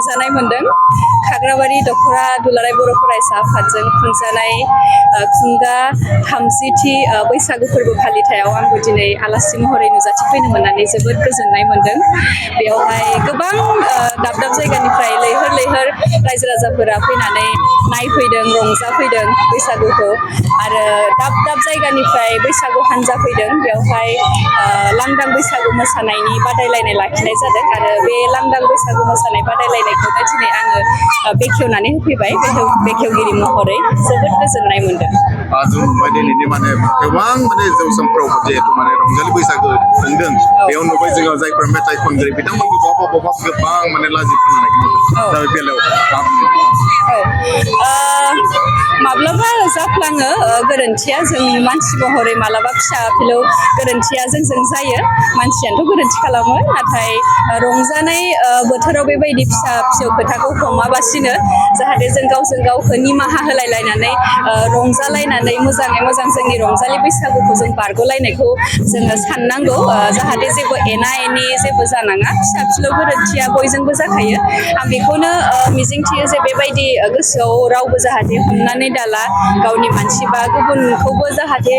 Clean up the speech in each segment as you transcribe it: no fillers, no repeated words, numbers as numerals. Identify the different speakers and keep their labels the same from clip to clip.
Speaker 1: रंजानाय मोन्दों खाग्राबारि दख'रा दुलाराय बर' फरायसा आफादजों खुंजानाय खुंगा 30थि बैसागु फोरबो फालिथायाव आंबो दिनै आलासि महरै नुजाथिफैनो मोननानै जोबोद गोजोननाय मोन्दों। बेवहाय गोबां दाब दाब जायगानिफ्राय लैहोर लैहोर रायजो राजाफोरा फैनानै नायफैदों रंजाफैदों बैसागुखौ आरो दाब दाब जायगानिफ्राय बैसागु हान्जा फैदों। बेवहाय लांदां बैसागु मोसानायनि बादायलायनाय लाखिनाय जादों आरो बे लांदां बैसागु मोसानाय बादायलायनायखौनो दिनै आङो बेखेवनानै होफैबाय बेखेवगिरि महरै जोबोद गोजोननाय मोन्दों।
Speaker 2: जों नुबाय दिनैनि गोबां जौसांफ्राव जिहेतु रंजालि बैसागु खुंदों बेयाव नुबाय जोङो जायफोर मेथाइ खनगिरि बिथांमोनखौ बहाबा गोबां लाजिफोनायखौ नुदों दा बे बेलायाव
Speaker 1: माब्लाबा जाफ्लाङो गोरोन्थिया जों मानसि महरै मालाबा फिसा फिलौ गोरोन्थिया जोंजों जायो मानसियानोथ' गोरोन्थि खालामो नाथाय रंजानाय बोथोराव बेबायदि फिसा फिसौ खोथाखौ हमाबासिनो जाहाथे जों गावजों गावखौ निमाहा होलायलायनानै रंजालायनानै मोजाङै मोजां जोंनि रंजालि बैसागुखौ जों बारग'लायनायखौ जोङो साननांगौ जाहाथे जेबो एना एनि जेबो जानाङा फिसा फिलौ गोरोन्थिया बयजोंबो जाखायो आं बेखौनो मिजिंथियो जे बेबायदि गोसोआव रावबो जाहाथे हमनानै दाला गावनि मानसि बा गुबुनखौबो जाहाथे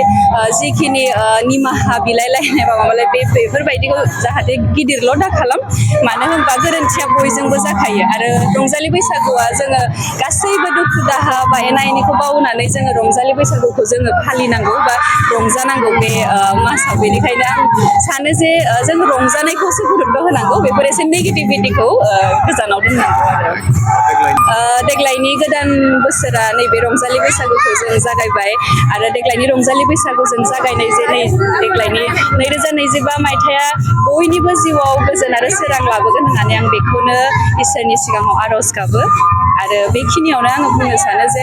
Speaker 1: जिखिनि निमाहा बिलायलायनाय बा माबालाय बेफोरबायदिखौ जाहाथे गिदिरल' दा खालाम मानो होनबा गोरोन्थिया बयजोंबो जाखायो आरो रंजालि बैसागुआ जोङो गासैबो दुखु दाहा बा एना एनिखौ बावनानै जोङो रंजालि बैसागुखौ जोङो फालिनांगौ बा रंजानांगौ बे मासाव बेनिखायनो आं सानो जे जों रंजानायखौसो गुरुत्व होनांगौ बेफोर एसे नेगेटिभिटिखौ गोजानाव दोननांगौ आरो देग्लायनि गोदान बोसोरा नैबे रंजालि बैसागुखौ जों जागायबाय आरो देग्लायनि रंजालि बैसागु जों जागायनाय जे देग्लायनि 2025 मायथाइया बयनिबो जिउआव गोजोन आरो सोरां लाबोगोन होननानै आं बेखौनो इसोरनि सिगाङाव आर'ज गाबो आरो बेखिनियावनो आङो बुंनो सानो जे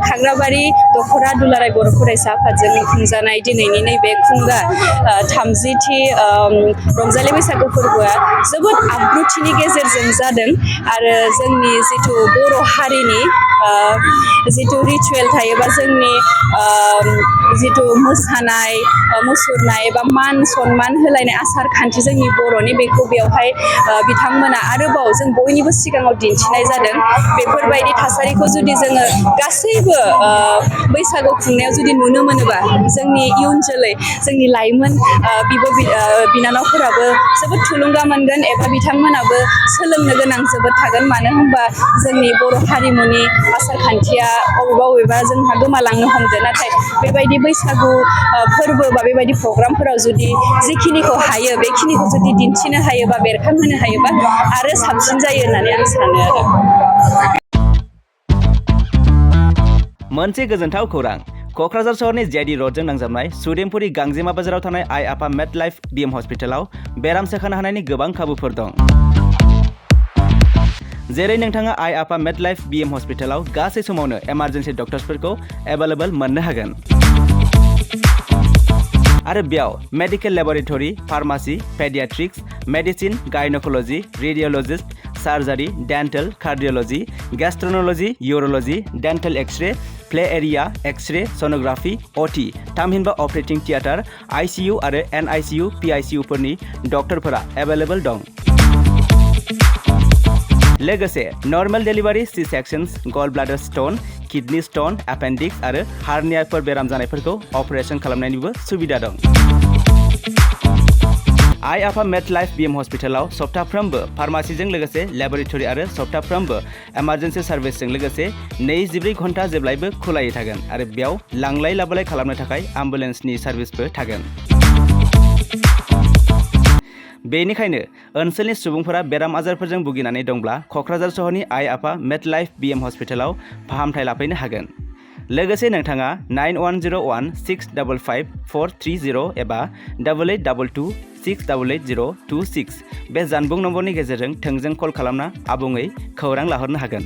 Speaker 1: खाग्राबारि दख'रा दुलाराय बर' फरायसा आफादजों खुंजानाय दिनैनि नैबे खुंगा 30थि रंजालि बैसागु फोरबोआ जोबोद आब्रुथिनि गेजेरजों जादों आरो जोंनि जिथु बर' हारिनि जिथु रिचुवेल थायोबा जोंनि जिथु मोसानाय मुसुरनाय बा मान सनमान होलायनाय आसार खान्थि जोंनि बर'नि बेखौ बेवहाय बिथांमोना आरोबाव जों बयनिबो सिगाङाव दिन्थिनाय जादों बेफोरबायदि थासारिखौ जुदि जोङो गासैबो बैसागु खुंनायाव जुदि नुनो मोनोबा जोंनि इयुन जोलै जोंनि लाइमोन बिनानावफोराबो जोबोद थुलुंगा मोनगोन एबा बिथांमोनाबो सोलोंनो गोनां जोबोद थागोन मानो होनबा जोंनि बर' हारिमुनि आसार खान्थिया बबेबा जोंहा गोमालांनो हमदों नाथाय बेबायदि बैसागु फोरबो बा बेबायदि प्रग्रामफोराव जुदि जिखिनिखौ हायो बेखिनिखौ जुदि दिन्थिनो हायोबा बेरखांहोनो हायोबा आरो साबसिन जायो होननानै आं सानो आरो
Speaker 3: मोनसे गोजोनथाव खौरां क'क्राझार सहरनि जेडी र'डजों नांजाबनाय सुदेमपुरि गांजेमा बाजाराव थानाय आइ आफा मेड लाइफ BM हस्पिटालाव बेराम सोखानो हानायनि गोबां खाबुफोर दं जेरै नोंथाङा आइ आफा मेड लाइफ BM हस्पिटालाव गासै समावनो इमारजेन्सि डक्टर्सफोरखौ एभेलेबल मोननो हागोन आरो बेयाव medical laboratory pharmacy paediatrics medicine gynaecology radiologist surgery dental cardiology gastroenterology urology dental x-ray play area x-ray sonography OT थामहिनबा अपारेटिं थियेटार ICU आरो NICU PICU फोरनि डक्टरफोरा एभेलेबल दं लोगोसे normal delivery C sections gall bladder stone kidney stone appendix आरो हार्नियाफोर बेराम जानायफोरखौ अपारेशन खालामनायनिबो सुबिदा दं आइ आफा मेड लाइफ BM हस्पिटालाव सप्ताफ्रोमबो फार्मासिजों लोगोसे लेबरेटरि आरो सप्ताफ्रोमबो इमारजेन्सि सार्भिसजों लोगोसे 24 घन्टा जेब्लायबो खुलायै थागोन आरो बेयाव लांलाय लाबोलाय खालामनो थाखाय एम्बुलेन्सनि सार्भिसबो थागोन बेनिखायनो ओनसोलनि सुबुंफोरा बेराम आजारफोरजों भुगिनानै दंब्ला क'क्राझार सहरनि आइ आफा मेड लाइफ BM हस्पिटालाव फाहामथाय लाफैनो हागोन लोगोसे नोंथाङा 9101655430 एबा 8822688026 बे जानबुं नम्बरनि गेजेरजों थोंजों कल खालामना आबुङै खौरां लाहरनो हागोन